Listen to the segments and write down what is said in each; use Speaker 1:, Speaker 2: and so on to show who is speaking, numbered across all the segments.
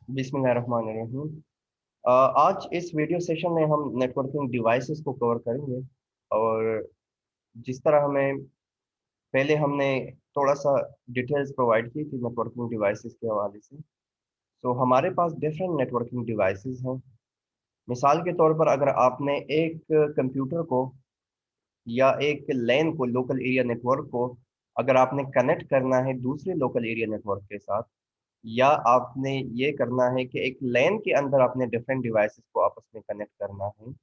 Speaker 1: बिस्मिल्लाहिर्रहमानिर्रहीम। आज इस वीडियो सेशन में हम नेटवर्किंग डिवाइसेस को कवर करेंगे। और जिस तरह हमें पहले हमने थोड़ा सा डिटेल्स प्रोवाइड की थी नेटवर्किंग डिवाइसेस के हवाले से। तो हमारे पास डिफरेंट नेटवर्किंग डिवाइसेस हैं। मिसाल के तौर पर अगर आपने एक कंप्यूटर को या एक लैन को, लोकल एरिया नेटवर्क को, अगर आपने कनेक्ट करना है दूसरे लोकल एरिया नेटवर्क के साथ, या आपने ये करना है कि एक लैन के अंदर आपने डिफरेंट डिवाइसेस को आपस में कनेक्ट करना है,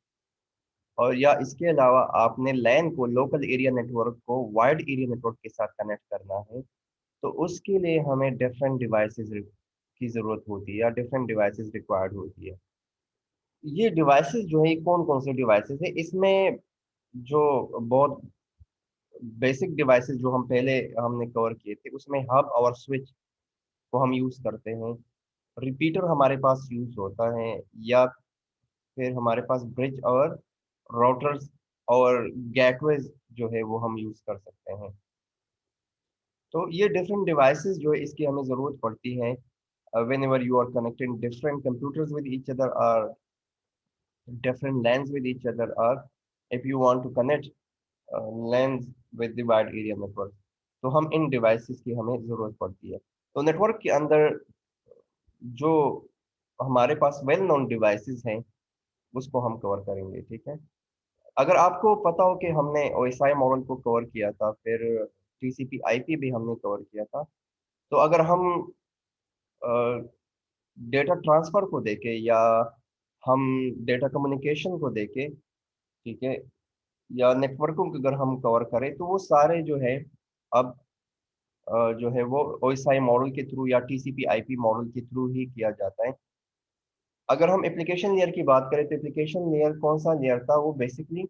Speaker 1: और या इसके अलावा आपने लैन को, लोकल एरिया नेटवर्क को वाइड एरिया नेटवर्क के साथ कनेक्ट करना है, तो उसके लिए हमें डिफरेंट डिवाइसेस की ज़रूरत होती है या डिफरेंट डिवाइसेस रिक्वायर्ड होती है। ये डिवाइसेस जो है कौन कौन से डिवाइसेस है इसमें? जो बहुत बेसिक डिवाइसेस जो हम पहले हमने कवर किए थे, उसमें हब और स्विच को हम यूज़ करते हैं। रिपीटर हमारे पास यूज़ होता है, या फिर हमारे पास ब्रिज और राउटर्स और गेटवेज जो है वो हम यूज़ कर सकते हैं। तो ये डिफरेंट डिवाइसेस जो है इसकी हमें ज़रूरत पड़ती है whenever you are connecting different computers with each other, or different LANs with each other, or if you want to connect LANs with the wide area network, तो हम इन डिवाइसेस की हमें ज़रूरत पड़ती है। तो नेटवर्क के अंदर जो हमारे पास वेल नोन डिवाइसेस हैं उसको हम कवर करेंगे, ठीक है। अगर आपको पता हो कि हमने ओएसआई मॉडल को कवर किया था, फिर टीसीपी आईपी भी हमने कवर किया था। तो अगर हम डेटा ट्रांसफर को देखें, या हम डेटा कम्युनिकेशन को देखें, ठीक है, या नेटवर्कों को अगर हम कवर करें, तो वो सारे जो है अब जो है वो ओएसआई मॉडल के थ्रू या टीसीपी आईपी मॉडल के थ्रू ही किया जाता है। अगर हम एप्लीकेशन लेयर की बात करें, तो एप्लीकेशन लेयर कौन सा लेयर था? वो basically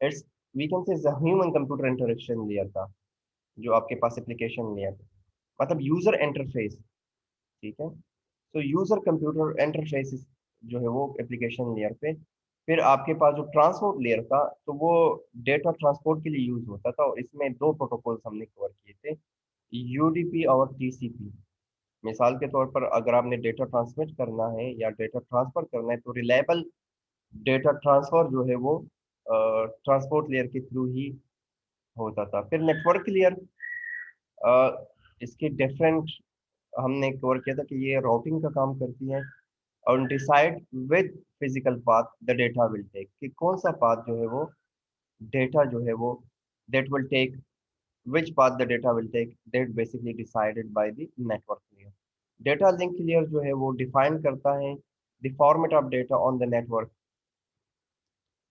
Speaker 1: it's we can say human computer interaction layer था, जो आपके पास एप्लीकेशन लेयर, मतलब यूजर इंटरफेस, ठीक है। तो यूजर कंप्यूटर इंटरफेस जो है वो एप्लीकेशन लेयर पे। फिर आपके पास जो ट्रांसपोर्ट लेयर था, तो वो डेटा ट्रांसपोर्ट के लिए यूज होता था, और इसमें दो प्रोटोकॉल्स हमने कवर किए थे, यूडीपी और टीसीपी। मिसाल के तौर पर अगर आपने डेटा ट्रांसमिट करना है या डेटा ट्रांसफर करना है, तो रिलायबल डेटा ट्रांसफर जो है वो ट्रांसपोर्ट लेयर के थ्रू ही होता था। फिर नेटवर्क लेयर, इसके डिफरेंट हमने कवर किया था कि ये राउटिंग का काम करती है, और decide with physical path the data will take, कि कौन सा पाथ जो है वो डेटा जो है वो that will take, which path the data will take, that basically decided by the network layer. Data link layer जो है वो डिफाइन करता है the format of data on the network।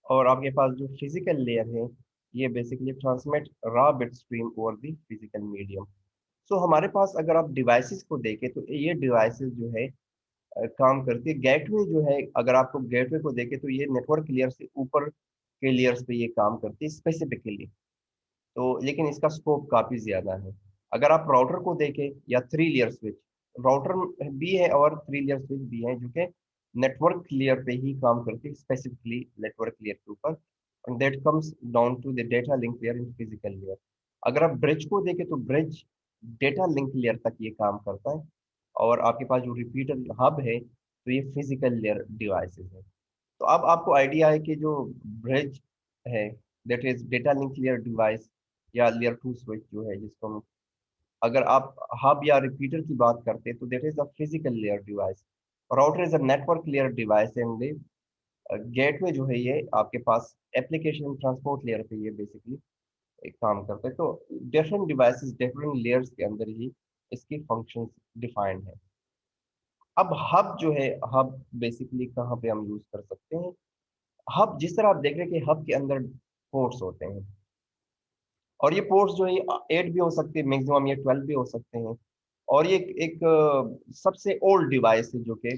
Speaker 1: और आपके पास जो फिजिकल लेयर है, ये basically transmit raw bit stream over the physical medium. So हमारे पास अगर आप डिवाइसेस को देखें, तो ये डिवाइसेस जो है काम करती है। गेटवे जो है, अगर आपको गेटवे को देखें, तो ये नेटवर्क लेयर से ऊपर के लेयर्स पे ये काम करती है स्पेसिफिकली। तो लेकिन इसका स्कोप काफ़ी ज़्यादा है। अगर आप राउटर को देखें, या थ्री लेयर स्विच, राउटर भी है और थ्री लेयर स्विच भी है, जो कि नेटवर्क लेयर पे ही काम करती है, स्पेसिफिकली नेटवर्क लेयर के ऊपर, and that comes down to the data link layer in physical layer. अगर आप ब्रिज को देखें, तो ब्रिज डेटा लिंक लेयर तक ये काम करता है, और आपके पास जो रिपीटर हब है, तो ये फिजिकल लेयर डिवाइसेस है। तो अब आपको आइडिया है कि जो ब्रिज है, that is data link layer device, या लेयर टू स्विच जो है, जिसको हम, अगर आप हब या रिपीटर की बात करते हैं, तो that is a physical layer device. Router is a network layer device, and gateway जो है ये आपके पास एप्लीकेशन ट्रांसपोर्ट लेयर पे ये बेसिकली एक काम करता है। तो डिफरेंट डिवाइसेस डिफरेंट लेयर्स के अंदर ही इसकी फंक्शंस डिफाइंड है। अब हब जो है, हब बेसिकली कहाँ पे हम यूज कर सकते हैं? हब, जिस तरह आप देख रहे हैं कि हब के अंदर पोर्ट्स होते हैं, और ये पोर्ट्स जो है 8 भी हो सकते हैं मैक्सिमम, ये 12 भी हो सकते हैं। और ये एक सबसे ओल्ड डिवाइस है जो कि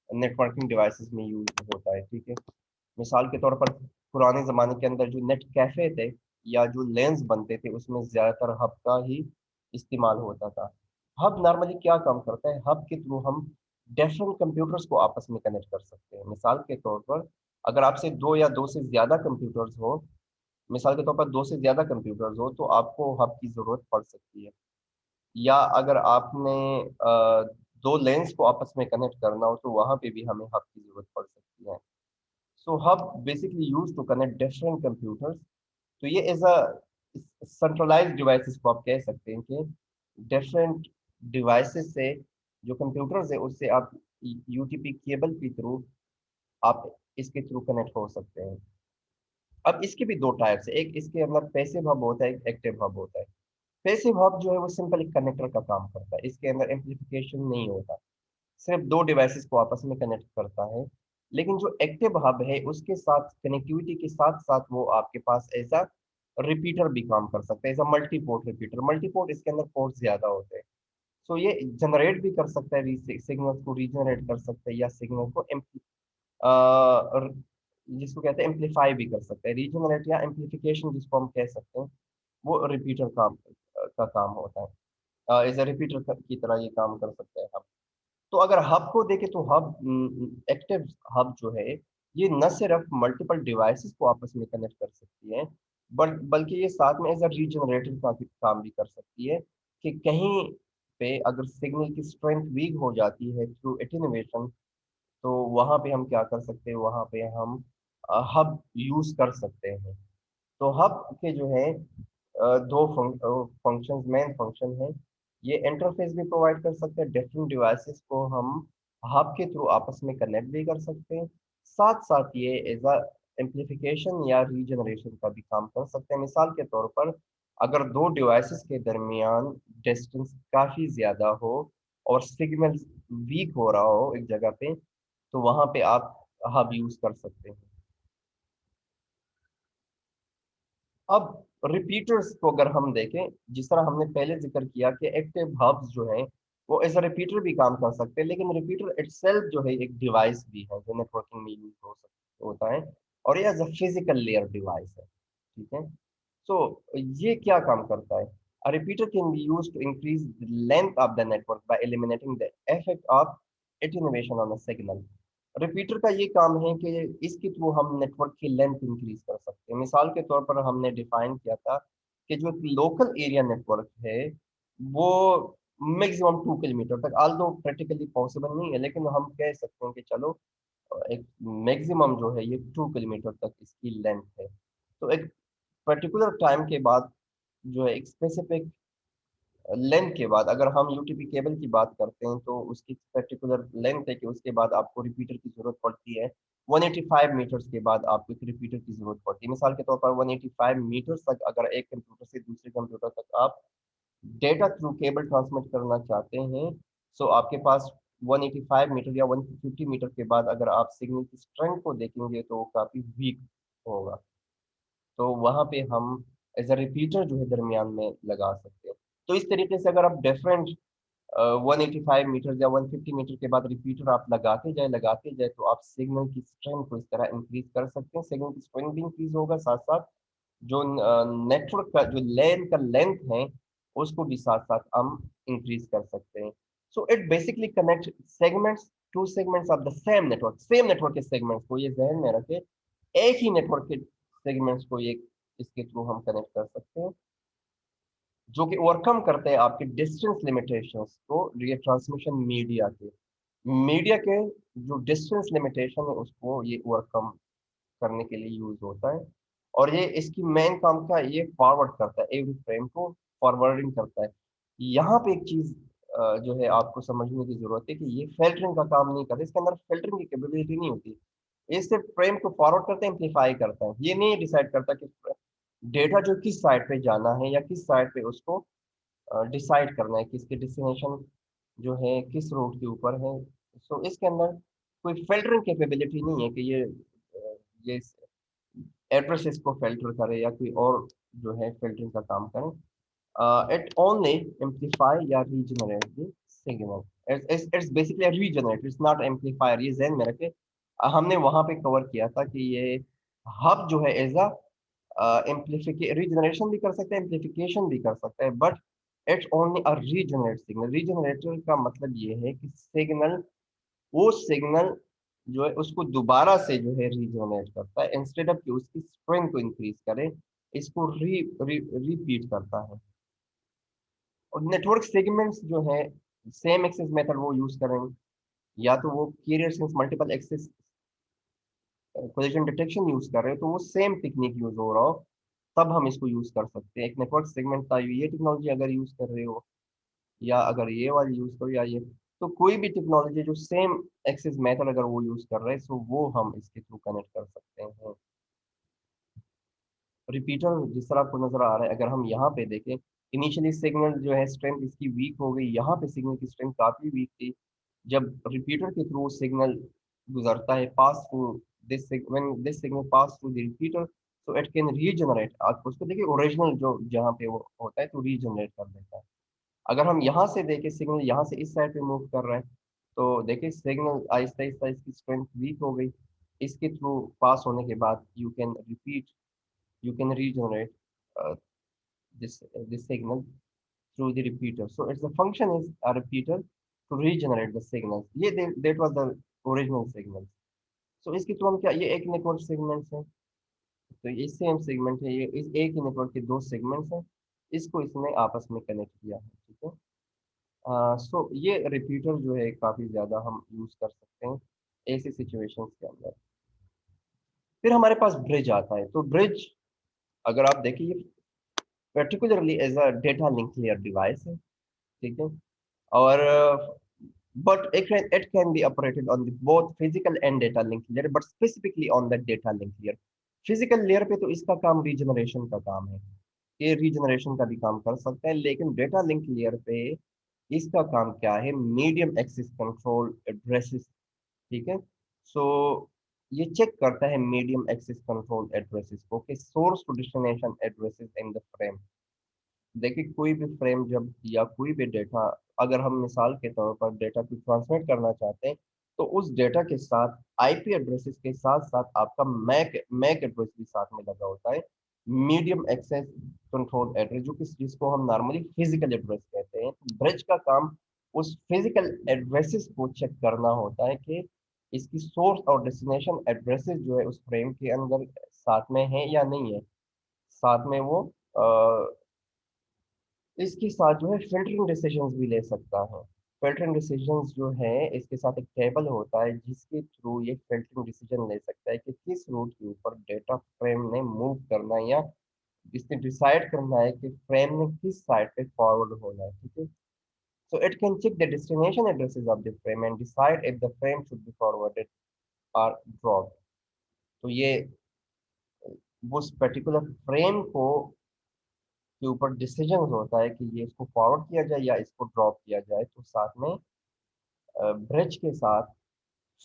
Speaker 1: नेटवर्किंग डिवाइसेस में यूज होता है, ठीक है। मिसाल के तौर पर पुराने ज़माने के अंदर जो नेट कैफ़े थे या जो लेंस बनते थे, उसमें ज़्यादातर हब का ही इस्तेमाल होता था। हब नॉर्मली क्या काम करता है? हब के थ्रू हम डिफरेंट कंप्यूटर्स को आपस में कनेक्ट कर सकते हैं। मिसाल के तौर पर अगर आपसे दो या दो से ज़्यादा कंप्यूटर्स हो, मिसाल के तौर पर दो से ज़्यादा कंप्यूटर्स हो, तो आपको हब की ज़रूरत पड़ सकती है। या अगर आपने दो लेंस को आपस में कनेक्ट करना हो तो वहां पे भी हमें हब की जरूरत पड़ सकती है। So hub basically use to connect different computers. तो ये एज अ सेंट्रलाइज्ड डिवाइसेस को आप कह सकते हैं कि डिफरेंट डिवाइसेस से जो कंप्यूटर्स है उससे आप यूटीपी केबल के थ्रू आप इसके थ्रू कनेक्ट हो सकते हैं। अब इसके भी दो टाइप्स है, एक इसके अंदर पैसिव हब होता है, एक एक्टिव हब होता है। पैसिव हब जो है वो सिंपल एक कनेक्टर का काम करता है, इसके अंदर एम्पलीफिकेशन नहीं होता, सिर्फ दो डिवाइसेस को आपस में कनेक्ट करता है। लेकिन जो एक्टिव हब है उसके साथ कनेक्टिविटी के साथ साथ वो आपके पास ऐसा रिपीटर भी काम कर सकता है, ऐसा multi port repeater. Multi port इसके अंदर पोर्ट ज्यादा होते हैं। सो ये जनरेट भी कर सकता है, सिग्नल को रीजनरेट कर सकता है, या सिग्नल को जिसको कहते हैं एम्पलीफाई भी कर सकते हैं। रीजनरेट या एम्पलीफिकेशन जिसको हम कह सकते हैं, वो रिपीटर काम का काम होता है। एज ए रिपीटर की तरह ये काम कर सकते हैं हम। तो अगर हब को देखें तो हब, एक्टिव हब जो है, ये न सिर्फ मल्टीपल डिवाइसेस को आपस में कनेक्ट कर सकती है, बल्कि ये साथ में एज अ रीजनरेटर का भी काम भी कर सकती है, कि कहीं पे अगर सिग्नल की स्ट्रेंथ वीक हो जाती है थ्रू एटेन्यूएशन, तो वहां पे हम क्या कर सकते हैं, वहां पे हम हब यूज कर सकते हैं। तो हब के जो है दो फंक्शंस, मेन फंक्शन है। ये इंटरफेस भी प्रोवाइड कर सकते हैं, डिफरेंट डिवाइसेस को हम हब के थ्रू आपस में कनेक्ट भी कर सकते हैं। साथ साथ ये एज अ एम्पलीफिकेशन या रीजनरेशन का भी काम कर सकते हैं। मिसाल के तौर पर अगर दो डिवाइसेस के दरमियान डिस्टेंस काफी ज्यादा हो और सिग्नल वीक हो रहा हो एक जगह पे, तो वहां पे आप हब यूज कर सकते हैं। अब रिपीटर्स को अगर हम देखें, जिस तरह हमने पहले जिक्र किया कि एक्टिव हब्स जो हैं वो एज अ रिपीटर भी काम कर सकते हैं, लेकिन रिपीटर इटसेल्फ जो है एक डिवाइस भी है जो नेटवर्किंग में यूज होता है, और ये as a physical layer device है। ठीक है। सो ये क्या काम करता है? A repeater can be used to increase the length of the network by eliminating the effect of attenuation on a signal. Repeater का ये काम है कि इसके थ्रू हम नेटवर्क की लेंथ इंक्रीज कर सकते हैं। मिसाल के तौर पर हमने डिफाइन किया था कि जो लोकल एरिया नेटवर्क है वो मैक्सिमम 2 किलोमीटर तक, आल्दो प्रैक्टिकली पॉसिबल नहीं है, लेकिन हम कह सकते हैं कि चलो एक मैक्सिमम जो है ये 2 किलोमीटर तक इसकी लेंथ है। तो एक पर्टिकुलर टाइम के बाद जो है एक स्पेसिफिक लेंथ के बाद, अगर हम यूटीपी केबल की बात करते हैं तो उसकी पर्टिकुलर लेंथ है कि उसके बाद आपको रिपीटर की जरूरत पड़ती है। 185 मीटर्स के बाद आपको एक रिपीटर की जरूरत पड़ती है। मिसाल के तौर पर 185 मीटर्स तक अगर एक कंप्यूटर से दूसरे कंप्यूटर तक आप डेटा थ्रू केबल ट्रांसमिट करना चाहते हैं, सो आपके पास 185 मीटर या 150 मीटर के बाद अगर आप सिग्नल की स्ट्रेंथ को देखेंगे तो काफी वीक होगा। तो वहां पे हम एज अ रिपीटर जो है दरमियान में लगा सकते हैं। तो इस तरीके से अगर आप डिफरेंट 185 मीटर या 150 मीटर के बाद रिपीटर आप लगाते जाए तो आप सिग्नल की स्ट्रेंथ को इस तरह इंक्रीज कर सकते हैं। सिग्नल की स्ट्रेंथ भी इंक्रीज होगा, साथ साथ जो नेटवर्क का जो लेन का लेंथ है उसको भी साथ साथ हम इंक्रीज कर सकते हैं। So it basically connect segments, two segments of the same network के सेगमेंट्स को ये जहन में रखे, एक ही नेटवर्क के सेगमेंट्स को ये इसके थ्रू हम कनेक्ट कर सकते हैं, जो कि ओवरकम करते हैं आपके डिस्टेंस लिमिटेशंस को, ये ट्रांसमिशन मीडिया के जो डिस्टेंस लिमिटेशन है उसको ये ओवरकम करने के लिए यूज होता है। और ये इसकी मेन काम क्या है, ये फॉरवर्ड करता है, एवरी फ्रेम को फॉरवर्डिंग करता है। यहाँ पे एक चीज जो है आपको समझने की जरूरत है कि ये फिल्टरिंग का काम नहीं करता, इसके अंदर फिल्टरिंग की कैपेबिलिटी नहीं होती। ये सिर्फ फ्रेम को फॉरवर्ड करता है, एम्पलीफाई करता है, ये नहीं डिसाइड करता कि डेटा जो किस साइड पे जाना है या किस साइड पे उसको डिसाइड करना है कि इसके डेस्टिनेशन जो है किस रोड के ऊपर है। सो इसके अंदर कोई फिल्टरिंग कैपेबिलिटी नहीं है कि ये एड्रेसेस को फिल्टर करे या कोई और जो है फिल्टरिंग का काम करे। इट ओनली एम्पलीफाई या regenerate the signal. It's basically regenerate, it's not amplifier, ये ज़हन में रखे। हमने वहां पे कवर किया था कि ये हब जो है एज अ एम्पलीफिके रीजनरेशन भी कर सकते हैं, एम्पलीफिकेशन भी कर सकते हैं, but it's only a regenerate signal. Regenerator का मतलब ये है कि सिग्नल, वो सिग्नल जो है उसको दोबारा से जो है रीजनरेट करता है, इंस्टेड ऑफ कि उसकी स्ट्रेंथ को इंक्रीज करे, इसको रिपीट करता है। और नेटवर्क सेगमेंट्स जो है सेम एक्सेस मेथड वो यूज करेंगे, या तो वो carrier sense multiple access collision detection use कर रहे हो तो वो सेम टेक्निक यूज हो रहा हो, तब हम इसको यूज कर सकते हैं। एक नेटवर्क सेगमेंट का ये टेक्नोलॉजी अगर यूज कर रहे हो, या अगर ये वाली यूज करो, या ये, तो कोई भी टेक्नोलॉजी जो सेम एक्सेस मेथड अगर वो यूज कर रहे हैं, तो वो हम इसके थ्रू कनेक्ट कर सकते हैं। रिपीटर जिस तरह आपको नजर आ रहा है, अगर हम यहाँ पे देखें, इनिशियली सिग्नल जो है स्ट्रेंथ इसकी वीक हो गई, यहाँ पे सिग्नल की स्ट्रेंथ काफी वीक थी। जब रिपीटर के थ्रू सिग्नल गुजरता है, pass through this when this signal pass through the repeater, so it can regenerate. आप उसको देखिए ओरिजिनल जो जहाँ पे वो होता है तो रीजनरेट कर देता है। अगर हम यहाँ से देखें, सिग्नल यहाँ से इस साइड पे मूव कर रहा है, तो देखिए सिग्नल आहिस्ता आहिस्ता इसकी स्ट्रेंथ वीक हो गई। इसके थ्रू पास होने के बाद you can repeat, you can regenerate uh, this signal through the repeater. So it's the function is a repeater to regenerate the signals. ये that was the original signals. So इसके through हम क्या, ये एक network segments है, तो ये same segment है, ये इस एक ही नेटवर्क के दो सेगमेंट्स हैं, इसको इसने आपस में कनेक्ट किया है, ठीक है। सो ये रिपीटर जो है काफी ज्यादा हम यूज कर सकते हैं ऐसी सिचुएशंस के अंदर। फिर हमारे पास ब्रिज आता है, तो ब्रिज अगर आप देखिए particularly as a data link layer device है, ठीक है। और but it can be operated on the both physical and data link layer, but specifically on the data link layer। Physical layer पे तो इसका काम रीजनरेशन का काम है, ये रीजनरेशन का भी काम कर सकता है, लेकिन डेटा लिंक लेयर पे इसका काम क्या है, मीडियम एक्सेस कंट्रोल एड्रेसेस, ठीक है। सो ये चेक करता है मीडियम एक्सेस कंट्रोल एड्रेसेस को, कि source to destination addresses in the frame. देखिए कोई भी फ्रेम जब, या कोई भी डेटा, अगर हम मिसाल के तौर पर डेटा को ट्रांसमिट करना चाहते हैं, तो उस डेटा के साथ आईपी एड्रेसेस के साथ साथ आपका मैक मैक एड्रेस भी साथ में लगा होता है, मीडियम एक्सेस कंट्रोल एड्रेस, जो कि जिसको हम नॉर्मली फिजिकल एड्रेस कहते हैं। तो ब्रिज का काम उस फिजिकल एड्रेसेस को चेक करना होता है कि इसकी सोर्स और डेस्टिनेशन एड्रेसेस जो है उस फ्रेम के अंदर साथ में है या नहीं है। साथ में वो इसके साथ जो है फिल्टरिंग डिसीजंस भी ले सकता है। फिल्टरिंग डिसीजंस जो है, इसके साथ एक टेबल होता है जिसके थ्रू ये फिल्टरिंग डिसीजन ले सकता है कि किस रूट के ऊपर डेटा फ्रेम ने मूव करना है, या इसने डिसाइड करना है कि फ्रेम ने किस साइड पे फॉरवर्ड होना है, ठीक है। So it can check the destination addresses of the frame and decide if the frame should be forwarded और ड्रॉप्ड। तो ये उस पर्टिकुलर फ्रेम को के ऊपर डिसीजन होता है कि ये इसको फॉरवर्ड किया जाए या इसको ड्रॉप किया जाए। तो साथ में ब्रिज के साथ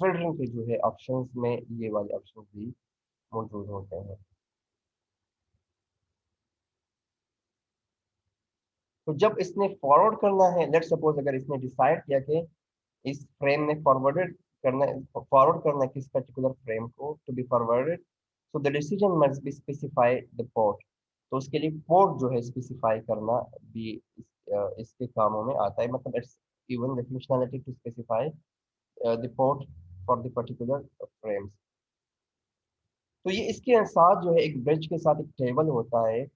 Speaker 1: फिल्टरिंग के जो है ऑप्शंस में ये वाले ऑप्शन भी मौजूद होते हैं। तो जब इसने फॉरवर्ड करना है, लेट्स सपोज अगर इसने डिसाइड किया कि इस फ्रेम ने फॉरवर्डेड करना है, फॉरवर्ड करना है किस पर्टिकुलर फ्रेम को to be forwarded, so the decision must be specify the port. तो उसके लिए पोर्ट जो है स्पेसिफाई करना भी इसके कामों में आता है, मतलब it's even the functionality to specify the port for the particular frames. तो ये इसके साथ जो है एक ब्रिज के साथ एक टेबल होता है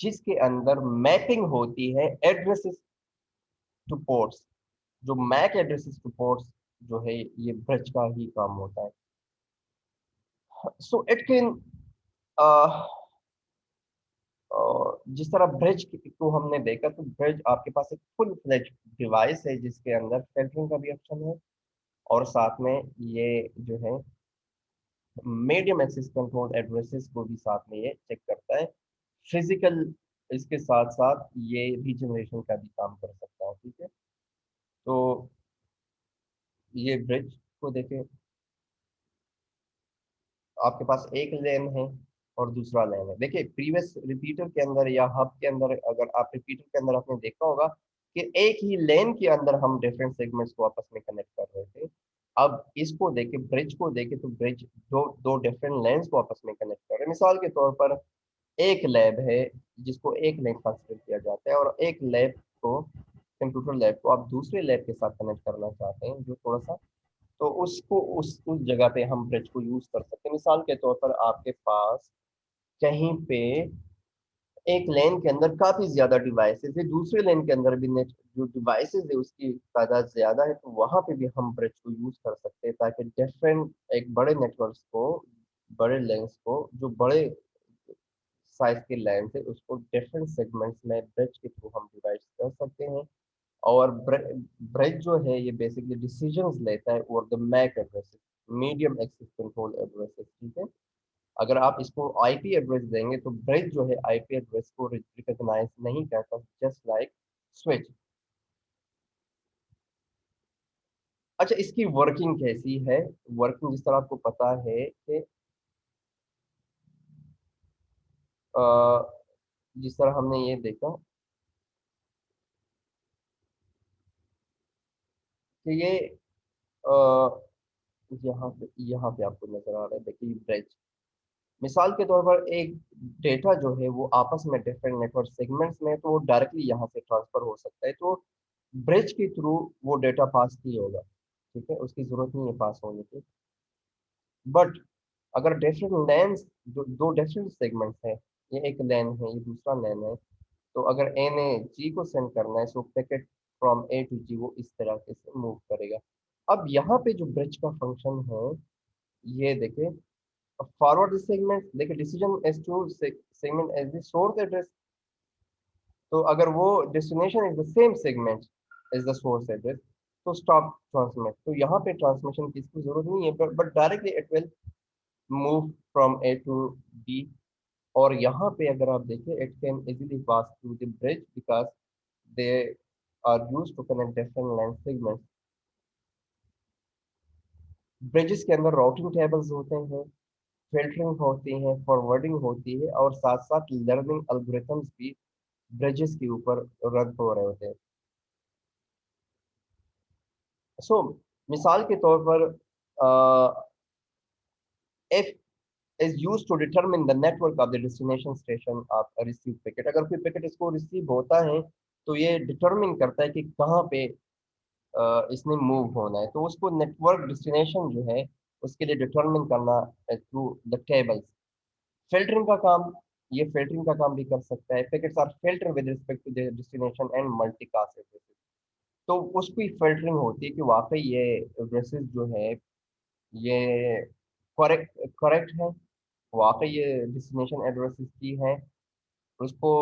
Speaker 1: जिसके अंदर मैपिंग होती है एड्रेसेस टू पोर्ट्स। जो मैक एड्रेसेस टू पोर्ट्स जो है ये ब्रिज का ही काम होता है। सो इट कैन जिस तरह ब्रिज को हमने देखा, तो ब्रिज आपके पास एक फुल फ्लेज डिवाइस है जिसके अंदर फिल्टरिंग का भी ऑप्शन है, और साथ में ये जो है मीडियम एक्सेस कंट्रोल एड्रेसेस को भी साथ में ये चेक करता है। फिजिकल इसके साथ साथ ये रीजनरेशन का भी काम कर सकता है, ठीक है। तो ये ब्रिज को देखें, आपके पास एक लेन है और दूसरा लेन है। देखिए प्रीवियस रिपीटर के अंदर या हब के अंदर, अगर आप रिपीटर के अंदर आपने देखा होगा कि एक ही लेन के अंदर हम डिफरेंट सेगमेंट्स को आपस में कनेक्ट कर रहे थे। अब इसको देखे, ब्रिज को देखे, तो ब्रिज दो दो डिफरेंट लेन्स को आपस में कनेक्ट कर रहे हैं। मिसाल के तौर पर एक लैब है जिसको एक लैब कंसिडर किया जाता है, और एक लैब को, कंप्यूटर लैब को आप दूसरे लैब के साथ कनेक्ट करना चाहते हैं जो थोड़ा सा, तो उसको उस जगह पे हम ब्रिज को यूज कर सकते हैं। मिसाल के तौर पर आपके पास कहीं पे एक लेन के अंदर काफी ज्यादा डिवाइसेस है, दूसरे लेन के अंदर भी नेट जो डिवाइसेस है उसकी तादाद ज़्यादा है, तो वहाँ पे भी हम ब्रिज को यूज़ कर सकते हैं, ताकि डिफरेंट एक बड़े नेटवर्क्स को, बड़े लेंस को, जो बड़े साइज़ की लेंस है, उसको डिफरेंट सेगमेंट्स में ब्रिज के थ्रू हम डिवाइड कर सकते हैं। और ब्रिज जो है ये बेसिकली डिसीजंस लेता है over the MAC addresses, medium access control addresses, ठीक है। अगर आप इसको आईपी एड्रेस देंगे तो ब्रिज जो है आईपी एड्रेस को रिकॉग्नाइज नहीं करता, जस्ट लाइक स्विच। अच्छा, इसकी वर्किंग कैसी है? वर्किंग जिस तरह आपको पता है कि अ, जिस तरह हमने ये देखा कि ये अ, यहाँ पे आपको नजर आ रहा है, देखिए ब्रिज। मिसाल के तौर पर एक डेटा जो है वो आपस में डिफरेंट नेटवर्क सेगमेंट्स में है, तो वो डायरेक्टली यहाँ से ट्रांसफर हो सकता है, तो ब्रिज के थ्रू वो डेटा पास नहीं होगा, ठीक है, उसकी जरूरत नहीं है पास होने की। बट अगर डिफरेंट लैन्स, दो डिफरेंट सेगमेंट्स हैं, ये एक लैन है, ये दूसरा लैन है, तो अगर ए ने जी को सेंड करना है, सो पैकेट फ्रॉम ए टू जी वो इस तरीके से मूव करेगा। अब यहाँ पे जो ब्रिज का फंक्शन है, ये देखिए, फॉरवर्ड सेगमेंट, देखिए decision as to segment as the source address, तो अगर वो destination is the same segment as the source address, तो स्टॉप ट्रांसमिट, तो यहाँ पे ट्रांसमिशन की इसकी जरूरत नहीं है, but directly it will move from A to B. और यहाँ पे अगर आप देखें, it can easily pass through the bridge because they are used to connect different line segments. Bridges के अंदर राउटिंग टेबल्स होते हैं, फिल्टरिंग होती है, फॉरवर्डिंग होती है, और साथ साथ लर्निंग एल्गोरिथम्स भी ब्रिजेस के ऊपर रन हो रहे होते हैं। सो मिसाल के तौर पर if is used to determine the network of the destination station of a receive packet, अगर कोई पैकेट इसको रिसीव होता है तो ये डिटरमिन करता है कि कहाँ पे इसने मूव होना है, तो उसको नेटवर्क डेस्टिनेशन जो है उसके लिए डिटरमिन करना थ्रू द टेबल्स। फिल्टरिंग का काम, ये फिल्टरिंग का काम भी कर सकता है, packets are filter with respect to their destination and multicast addresses, तो उसकी फिल्टरिंग होती है कि वाकई ये एड्रेसेस जो है ये करेक्ट करेक्ट है, वाकई ये डेस्टिनेशन एड्रेसेस की है, उसको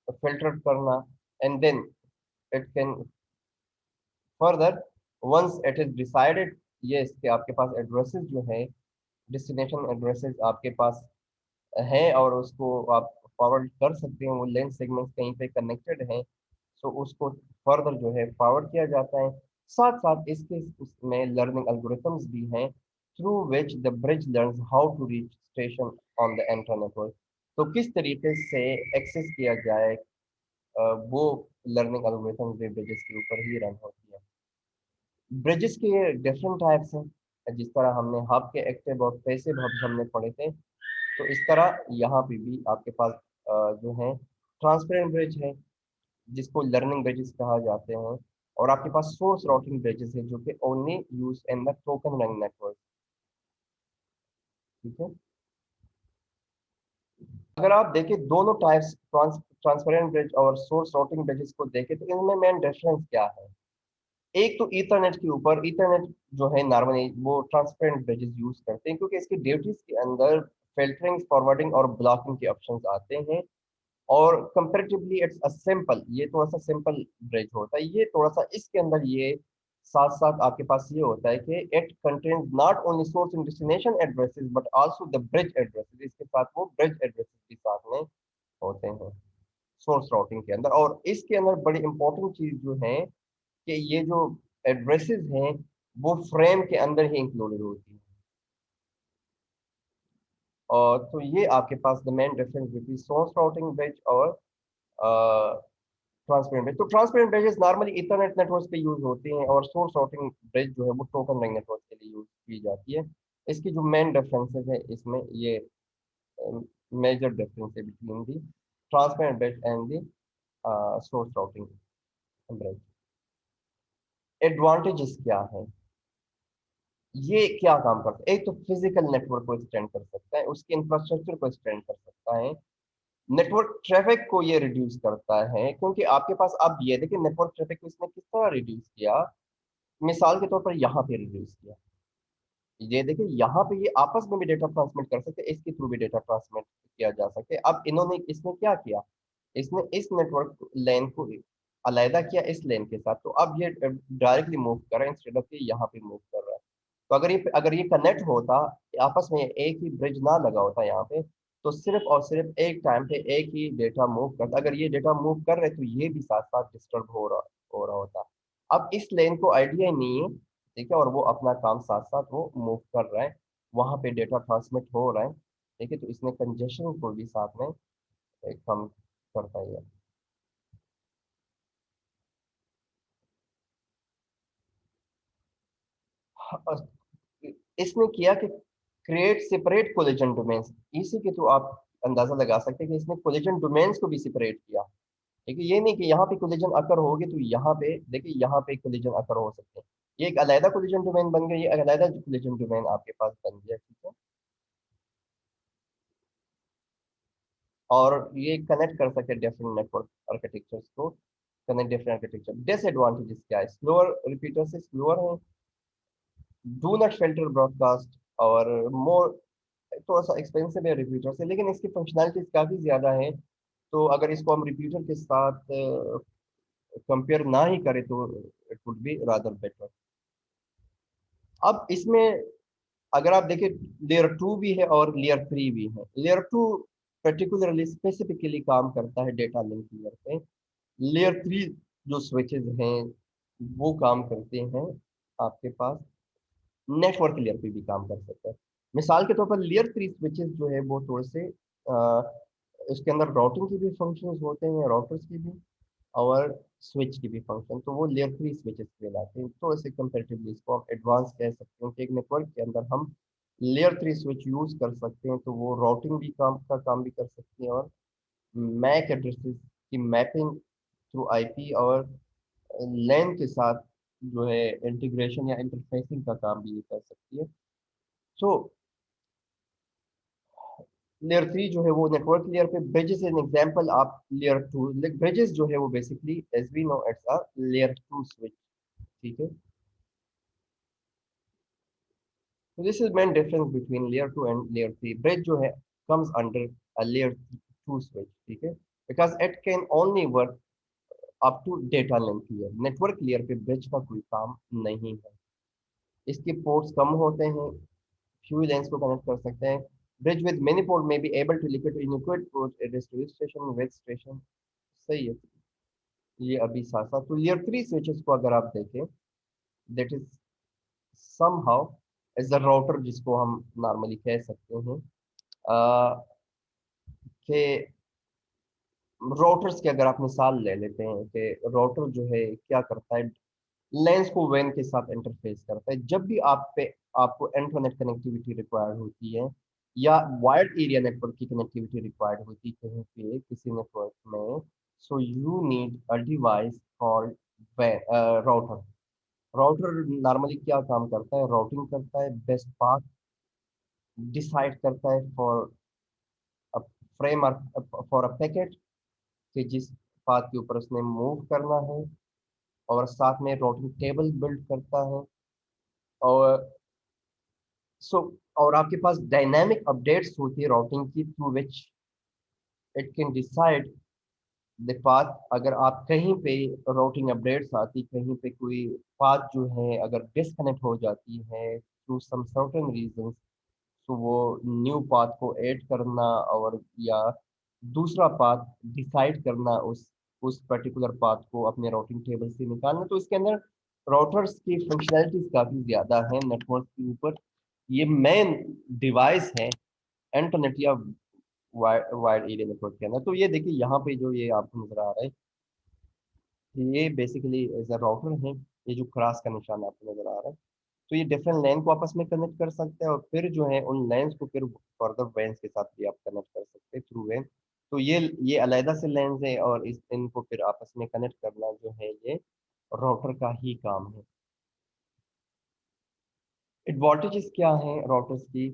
Speaker 1: फिल्टर करना, and then it can further, once it is decided, ये इसके आपके पास एड्रेसेस जो है, डेस्टिनेशन एड्रेसेस आपके पास हैं, और उसको आप फॉरवर्ड कर सकते हैं, वो लेंथ सेगमेंट्स कहीं पे कनेक्टेड हैं, सो उसको फर्दर जो है फॉरवर्ड किया जाता है। साथ साथ इसके उसमें लर्निंग एल्गोरिथम्स भी हैं through which the bridge learns how to reach station on the entire network, तो किस तरीके से एक्सेस किया जाए, वो लर्निंग एल्गोरिथम्स भी ब्रिजेस के ऊपर ही रन होती है। ब्रिजेस के डिफरेंट टाइप्स हैं, जिस तरह हमने हब के एक्टिव और पैसिव हब्स हमने पढ़े थे, तो इस तरह यहाँ पे भी आपके पास जो है ट्रांसपेरेंट ब्रिज है, जिसको लर्निंग ब्रिजेस कहा जाते हैं, और आपके पास सोर्स राउटिंग ब्रिजेस है जो कि only use in the token रंग नेटवर्क, ठीक है। अगर आप देखें दोनों टाइप्स, ट्रांसपेरेंट ब्रिज और सोर्स राउटिंग ब्रिजेस को देखें, तो इनमें मेन डिफरेंस क्या है? एक तो ईथरनेट के ऊपर, ईथरनेट जो है नॉर्मली वो ट्रांसपेरेंट ब्रिजेस यूज करते हैं, क्योंकि इसकी ड्यूटीज के अंदर फिल्टरिंग, फॉरवर्डिंग और ब्लॉकिंग के ऑप्शंस आते हैं, और कंपैरेटिवली इट्स अ सिंपल, ये थोड़ा सा सिंपल ब्रिज होता है, ये थोड़ा सा इसके अंदर ये साथ साथ आपके पास ये होता है कि it contains not only source and destination addresses but also the bridge addresses, इसके साथ वो ब्रिज एड्रेसेस भी साथ में होते हैं सोर्स राउटिंग के अंदर। और इसके अंदर बड़ी इंपॉर्टेंट चीज जो है कि ये जो एड्रेसेस हैं वो फ्रेम के अंदर ही इंक्लूडेड होती है, और तो ये आपके पास the main difference between source routing bridge और ट्रांसपेरेंट ब्रिज। तो transparent bridges normally Ethernet network पे यूज होती हैं, और सोर्स राउटिंग ब्रिज जो है वो टोकन रिंग नेटवर्क के लिए यूज की जाती है। इसकी जो मेन डिफरेंसेस है इसमें ये मेजर डिफरेंस है between the transparent bridge and the source routing bridge. Advantages क्या है? ये क्या काम करता है? एक तो फिजिकल नेटवर्क को एक्सटेंड कर सकता है, उसके इंफ्रास्ट्रक्चर को एक्सटेंड कर सकता है, नेटवर्क ट्रैफिक को ये रिड्यूस करता है, क्योंकि आपके पास अब ये देखिए नेटवर्क ट्रैफिक को इसने किस तरह रिड्यूस किया। मिसाल के तौर पर यहाँ पे रिड्यूस किया, ये देखिए यहाँ पे ये आपस में भी डेटा ट्रांसमिट कर सकते हैं, इसके थ्रू भी डेटा ट्रांसमिट किया जा सकते हैं। अब इन्होंने इसने क्या किया, इसने इस नेटवर्क लेन को अलहदा किया इस लेन के साथ, तो अब ये डायरेक्टली मूव कर रहा है इंस्टेड ऑफ ये यहाँ पे मूव कर रहा है। तो अगर ये कनेक्ट होता आपस में, एक ही ब्रिज ना लगा होता यहाँ पे, तो सिर्फ और सिर्फ एक टाइम पे एक ही डेटा मूव करता। अगर ये डेटा मूव कर रहे तो ये भी साथ साथ डिस्टर्ब हो रहा होता। अब इस लेन को आइडिया ही नहीं है, ठीक है, और वो अपना काम साथ साथ वो मूव कर रहा है, वहां पे डेटा ट्रांसमिट हो रहा है, ठीक है, तो इसने कंजेशन को भी साथ में कम करता है। हाँ, इसने किया कि क्रिएट सेपरेट कोलिजन डोमेन्स, इसी के थ्रू आप अंदाजा लगा सकते हैं कि इसने कोलिजन डोमेन्स को भी सेपरेट किया। ठीक है, ये नहीं कि यहाँ पे कोलिजन अकर होगी तो यहाँ पे देखिए यहाँ पे कोलिजन अकर हो सकते हैं, ये एक अलहदा कोलिजन डोमेन बन गया, ये अलहदा कोलिजन डोमेन आपके पास बन गया, ठीक है। और ये कनेक्ट कर सकते हैं डिफरेंट नेटवर्क आर्किटेक्चर्स को, कनेक्ट डिफरेंट आर्किटेक्चर। डिसएडवांटेजेस क्या है, स्लोअर रिपीटर से स्लोअर है, डू नॉट फिल्टर ब्रॉडकास्ट, और मोर थोड़ा सा एक्सपेंसिव है रिपीटर से, लेकिन इसकी फंक्शनैलिटीज काफ़ी ज़्यादा है। तो अगर इसको हम रिपीटर के साथ कंपेयर ना ही करें तो it would be rather better. अब इसमें अगर आप देखें, लेयर टू भी है और लेयर थ्री भी है। लेयर टू पर्टिकुलरली स्पेसिफिकली काम करता है डेटा लिंक लेयर पे। लेयर थ्री जो स्विचेस हैं वो काम करते हैं आपके पास नेटवर्क लेयर पे भी काम कर सकता है। मिसाल के तौर पर लेयर थ्री स्विचेस जो है वो थोड़े से उसके अंदर राउटिंग की भी फंक्शंस होते हैं, राउटर्स की भी, और स्विच की भी फंक्शन, तो वो लेयर थ्री स्विचेस कहलाते हैं। तो ऐसे कंपेरेटिवली इसको हम एडवांस कह सकते हैं कि एक नेटवर्क के अंदर हम लेयर थ्री स्विच यूज कर सकते हैं, तो वो राउटिंग भी काम भी कर सकती है, और मैक एड्रेसेस की मैपिंग थ्रू आईपी और लैन के साथ जो है इंटीग्रेशन या इंटरफेसिंग का काम भी ये कर सकती है। सो लेयर थ्री जो है वो नेटवर्क लेयर पे, ब्रिजेस एन एग्जांपल। आप लेयर टू, ब्रिजेस जो है वो basically as we know it's a layer two switch, ठीक है। So this is main difference between layer 2 and layer 3. Bridge जो है comes under a layer 2 switch, ठीक है, because it can only work up to data link layer. Network layer पे bridge का कोई काम नहीं है, इसके पोर्ट्स कम होते हैं, फ्यू लेंस को कनेक्ट कर सकते हैं। Bridge with many port may be able to liquid इनइक्विड port distribute station with station, सही है। ये अभी साथ साथ तो लेयर 3 स्विचेस को अगर आप देखें, that is somehow as a router जिसको हम नॉर्मली कह सकते हैं, अ, कि राउटर्स की अगर आप मिसाल ले लेते हैं कि राउटर जो है क्या करता है, लेंस को वैन के साथ इंटरफेस करता है। जब भी आपको इंटरनेट कनेक्टिविटी रिक्वायर्ड होती है या वाइड एरिया नेटवर्क की कनेक्टिविटी रिक्वायर्ड होती है कहीं पे किसी नेटवर्क में, so you need a device called router. Router normally क्या काम करता है, राउटिंग करता है, बेस्ट पाथ डिसाइड करता है for a frame, for a packet, कि जिस पाथ के ऊपर उसने मूव करना है, और साथ में राउटिंग टेबल बिल्ड करता है। और सो और आपके पास डायनामिक अपडेट्स होती है राउटिंग की, through which it can decide the path. अगर आप कहीं पे राउटिंग अपडेट्स आती, कहीं पे कोई पाथ जो है अगर डिस्कनेक्ट हो जाती है थ्रू सम सर्टेन रीजंस, तो वो न्यू पाथ को ऐड करना, और या दूसरा पाथ डिसाइड करना, उस पर्टिकुलर पाथ को अपने राउटिंग टेबल से निकालना। तो इसके अंदर राउटर्स की फंक्शनैलिटीज काफ़ी ज़्यादा है नेटवर्क के ऊपर। ये मेन डिवाइस है इंटरनेट या वाइड एरिया नेटवर्क के अंदर। तो ये देखिए यहाँ पे जो ये आपको नजर आ रहा है, ये बेसिकली एज अ राउटर है, ये जो क्रॉस का निशान आपको नजर आ रहा है। तो ये डिफरेंट लैन को आपस में कनेक्ट कर सकते हैं, और फिर जो है उन लैंस को फिर फर्दर वैन्स के साथ भी आप कनेक्ट कर सकते हैं थ्रू वैन। तो ये अलहदा से लैंस है, और इनको फिर आपस में कनेक्ट करना जो है ये राउटर का ही काम है। एडवांटेजेस क्या हैं राउटर्स की,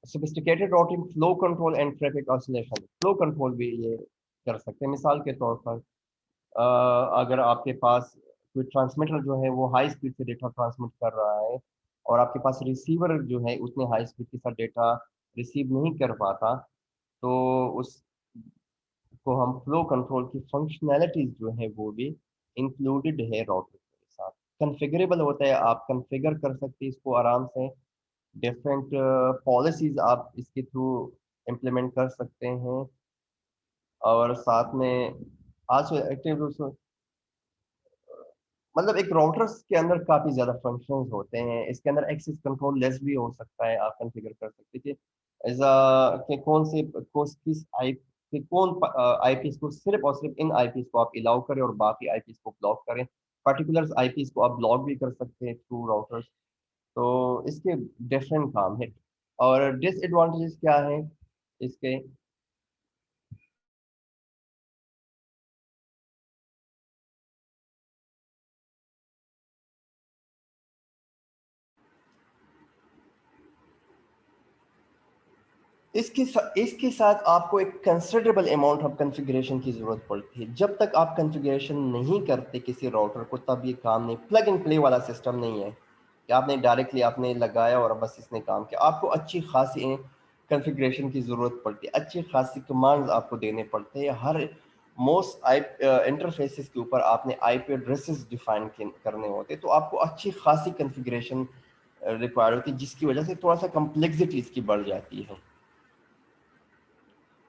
Speaker 1: sophisticated routing, flow control and traffic oscillation. Flow control भी ये कर सकते हैं। मिसाल के तौर पर अगर आपके पास कोई ट्रांसमीटर जो है वो हाई स्पीड से डेटा ट्रांसमिट कर रहा है और आपके पास रिसीवर जो है उतने हाई स्पीड के साथ डेटा रिसीव नहीं कर पाता, तो उस को हम फ्लो कंट्रोल की फंक्शनैलिटीज जो है वो भी इंक्लूडेड है राउटर के साथ। कॉन्फ़िगरेबल होता है, आप कॉन्फ़िगर कर सकते हैं इसको आराम से। डिफरेंट पॉलिसीज आप इसके थ्रू इम्प्लीमेंट कर सकते हैं। और साथ में आज एक्टिव मतलब एक राउटर्स के अंदर काफ़ी ज़्यादा फंक्शंस होते हैं। इसके अंदर एक्सेस कंट्रोल लेस भी हो सकता है, आप कॉन्फ़िगर कर सकते हैं कि एज कि कौन से किस आई कि कौन आईपीस को सिर्फ और सिर्फ इन आईपीस को आप अलाउ करें और बाकी आईपीस को ब्लॉक करें। पर्टिकुलर आईपीस को आप ब्लॉक भी कर सकते हैं थ्रू राउटर्स। तो इसके डिफरेंट काम है। और डिसएडवांटेजेस क्या है इसके? इसके साथ आपको एक कंसिडरेबल अमाउंट ऑफ कॉन्फ़िगरेशन की ज़रूरत पड़ती है। जब तक आप कॉन्फ़िगरेशन नहीं करते किसी राउटर को, तब ये काम नहीं, प्लग एंड प्ले वाला सिस्टम नहीं है कि आपने डायरेक्टली आपने लगाया और बस इसने काम किया। आपको अच्छी खासी कॉन्फ़िगरेशन की ज़रूरत पड़ती है, अच्छी खासी कमांड्स आपको देने पड़ते हैं। हर मोस्ट आई इंटरफेसेस के ऊपर आपने आईपी एड्रेसेस डिफाइन करने होते हैं, तो आपको अच्छी खासी कॉन्फ़िगरेशन रिक्वायर्ड होती है, जिसकी वजह से थोड़ा सा कम्प्लेक्सिटी इसकी बढ़ जाती है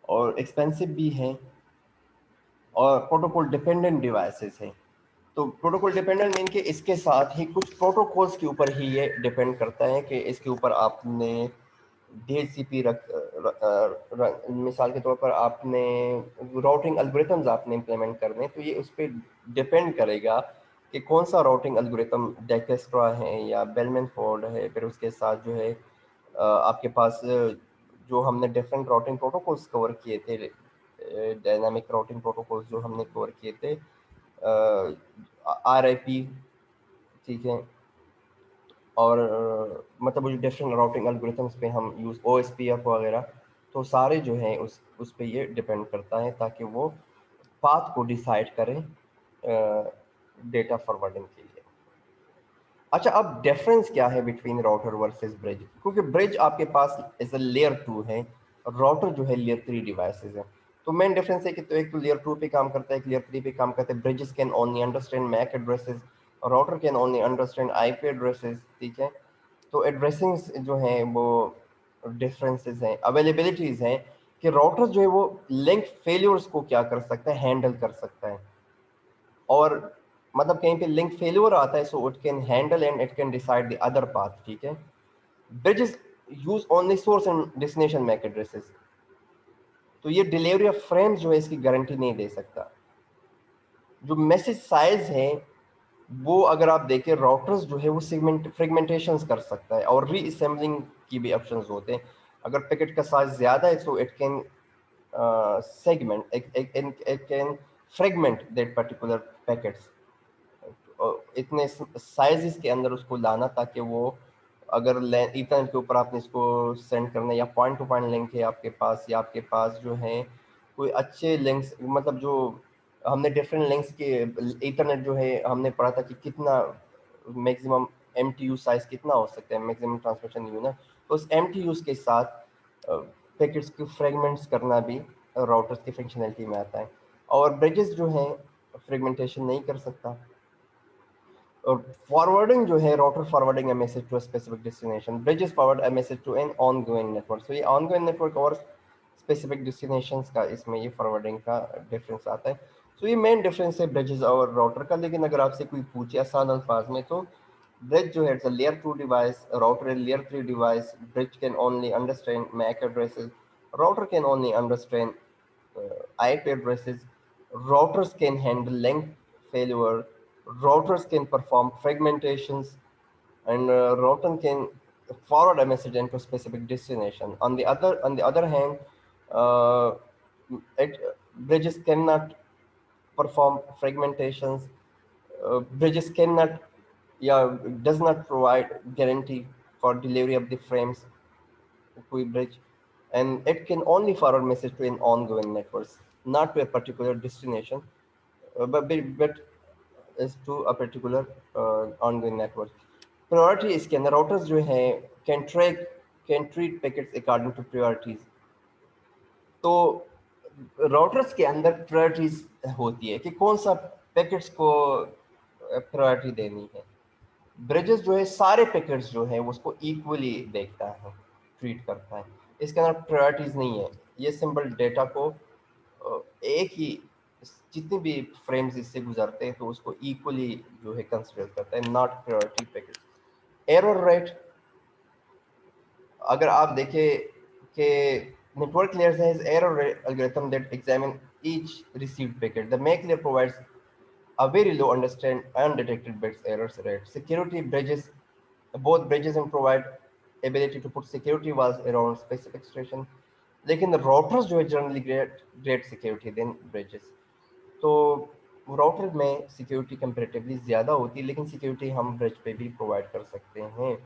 Speaker 1: और एक्सपेंसिव भी हैं। और प्रोटोकॉल डिपेंडेंट डिवाइसेस हैं। तो प्रोटोकॉल डिपेंडेंट मीन के इसके साथ ही कुछ प्रोटोकॉल्स के ऊपर ही ये डिपेंड करता है कि इसके ऊपर आपने डीएचसीपी मिसाल के तौर पर आपने राउटिंग एल्गोरिथम्स आपने इंप्लीमेंट करने हैं, तो ये उस पर डिपेंड करेगा कि कौन सा राउटिंग एल्गोरिथम डाइकेस्ट्रा है या बेलमैन फोर्ड है। फिर उसके साथ जो है आपके पास जो हमने डिफरेंट राउटिंग प्रोटोकॉल्स कवर किए थे, डायनामिक राउटिंग प्रोटोकॉल्स जो हमने कवर किए थे, आर आई पी, ठीक है। और मतलब वो जो डिफरेंट राउटिंग एल्गोरिथम्स पे हम use O S P F वगैरह, तो सारे जो हैं उस पे ये डिपेंड करता है ताकि वो पाथ को डिसाइड करें डेटा फॉरवर्डिंग के लिए। अच्छा, अब डिफरेंस क्या है बिटवीन राउटर वर्सेस ब्रिज? क्योंकि ब्रिज आपके पास इज अ लेयर 2 है और राउटर जो है लेयर 3 डिवाइसेस है। तो मेन डिफरेंस है कि तो एक तो लेयर 2 पे काम करता है, एक लेयर 3 पे काम करता है। Bridges can only understand MAC addresses, router can only understand IP addresses, ठीक है। तो एड्रेसिंग्स जो हैं वो डिफरेंसेस हैं, अवेलेबिलिटीज हैं कि राउटर जो है वो लिंक फेलियर्स को क्या कर सकता है, हैंडल कर सकता है। और मतलब कहीं पे लिंक फेलियर आता है, so it can handle and it can decide the other path, ठीक है। Bridges use only source and destination MAC addresses, तो ये डिलीवरी ऑफ फ्रेम्स जो है इसकी गारंटी नहीं दे सकता। जो मैसेज साइज है वो अगर आप देखें, राउटर्स जो है वो फ्रेगमेंटेशंस कर सकता है और रीअसेंबलिंग की भी ऑप्शंस होते हैं। अगर पैकेट का साइज ज़्यादा है so it can segment, it can fragment that particular packets, इतने साइजेस के अंदर उसको लाना ताकि वो अगर इथरनेट के ऊपर आपने इसको सेंड करना है या पॉइंट टू पॉइंट लिंक है आपके पास, या आपके पास जो है कोई अच्छे लिंक्स, मतलब जो हमने डिफरेंट लिंक्स के इथरनेट जो है हमने पढ़ा था कि कितना maximum M T U size कितना हो सकता है, मैक्सिमम ट्रांसमिशन यू ना। तो उस एम टी यूज के साथ पैकेट्स को फ्रेगमेंट्स करना भी राउटर्स की फंक्शनैलिटी में आता है। और ब्रिजेस जो हैं फ्रेगमेंटेशन नहीं कर सकता। और फॉरवर्डिंग जो है, router forwarding a message to a specific destination, bridges forward a message to an ongoing network. So ये ऑनगोइंग नेटवर्क और स्पेसिफिक डेस्टिनेशंस का इसमें ये फॉरवर्डिंग का डिफरेंस आता है। सो ये मेन डिफरेंस है ब्रिजेस और राउटर का। लेकिन अगर आपसे कोई पूछे आसान अल्फाज में, तो bridge जो है it's a layer 2 device, router is layer 3 device. Bridge can only understand MAC addresses, router can only understand IP addresses. Routers can handle link failure, routers can perform fragmentations, and router can forward a message into a specific destination. On the other hand, uh, bridges cannot perform fragmentations. Bridges cannot, yeah, does not provide guarantee for delivery of the frames. कोई bridge, and it can only forward message to an ongoing networks, not to a particular destination, but is to a particular ongoing network. Priority इसके अंदर routers जो हैं can treat packets according to priorities. तो routers के अंदर priorities होती है कि कौन सा पैकेट्स को प्रायोरिटी देनी है। ब्रिजेस जो है सारे पैकेट्स जो है उसको इक्वली देखता है, ट्रीट करता है। इसके अंदर प्रायोरिटीज नहीं है, ये सिंपल डेटा को एक ही जितने भी फ्रेम्स इससे गुजरते हैं तो उसको इक्वली जो है कंसिडर करता है, not priority packets. Error rate अगर आप देखें कि network layers has error algorithm that examine each received packet. The MAC layer provides a very low understand undetected bits errors rate. Security bridges, both bridges and provide ability to put security walls around specific station. लेकिन routers जो है generally great security than bridges. तो router में security comparatively ज़्यादा होती है, लेकिन security हम bridge पे भी provide कर सकते हैं।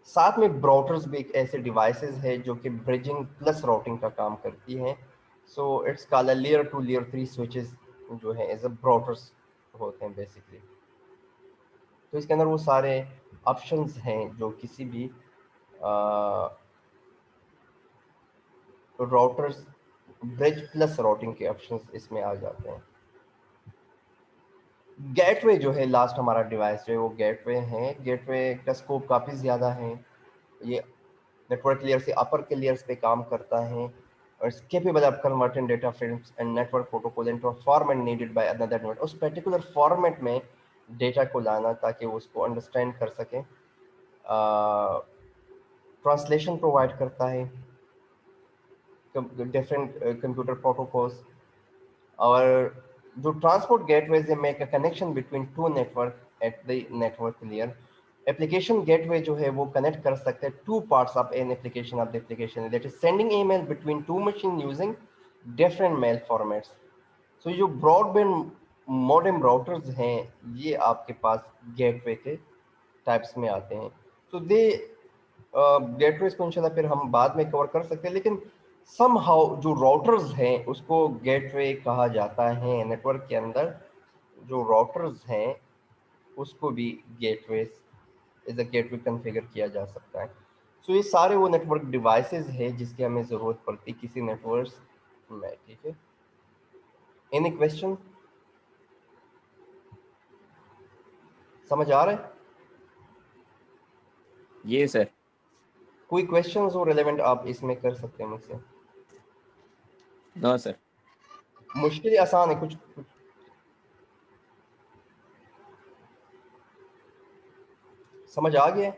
Speaker 1: साथ में ब्राउटर्स भी एक ऐसे डिवाइसेस है जो कि ब्रिजिंग प्लस राउटिंग का काम करती हैं। So it's called layer 2 layer 3 switches जो है एज अ ब्राउटर्स होते हैं बेसिकली। तो इसके अंदर वो सारे ऑप्शंस हैं जो किसी भी राउटर्स ब्रिज प्लस राउटिंग के ऑप्शंस इसमें आ जाते हैं। गेटवे जो है लास्ट हमारा डिवाइस जो है वो गेटवे है। गेटवे का स्कोप काफ़ी ज़्यादा है, ये नेटवर्क लेयर से अपर के लेयर्स पे काम करता है और it's capable of converting data frames and network protocol into a format needed by another network. उस पर्टिकुलर फॉर्मेट में डेटा को लाना ताकि वो उसको अंडरस्टैंड कर सकें। ट्रांसलेशन प्रोवाइड करता है डिफरेंट कंप्यूटर प्रोटोकॉल्स। और जो transport gateways make a connection between two network at the network layer. Application gateway जो है वो कनेक्ट कर सकते हैं two parts of an application of the application, that is sending email between two machine using different mail formats. So ये जो broadband modem routers हैं ये आपके पास गेटवे के टाइप्स में आते हैं। तो दे गेटवेज को इंशाल्लाह फिर हम बाद में कवर कर सकते हैं, लेकिन समहाउ जो राउटर्स हैं उसको गेटवे कहा जाता है। नेटवर्क के अंदर जो राउटर्स हैं उसको भी gateway as a gateway configure किया जा सकता है। सो ये सारे वो नेटवर्क डिवाइसेस है जिसकी हमें ज़रूरत पड़ती किसी नेटवर्क में। ठीक है, एनी क्वेश्चन? समझ आ रहा है?
Speaker 2: ये सर।
Speaker 1: कोई क्वेश्चन हो रिलेवेंट आप इसमें कर सकते हैं मुझसे।
Speaker 2: No sir.
Speaker 1: मुश्किल आसान है, कुछ समझ आ गया?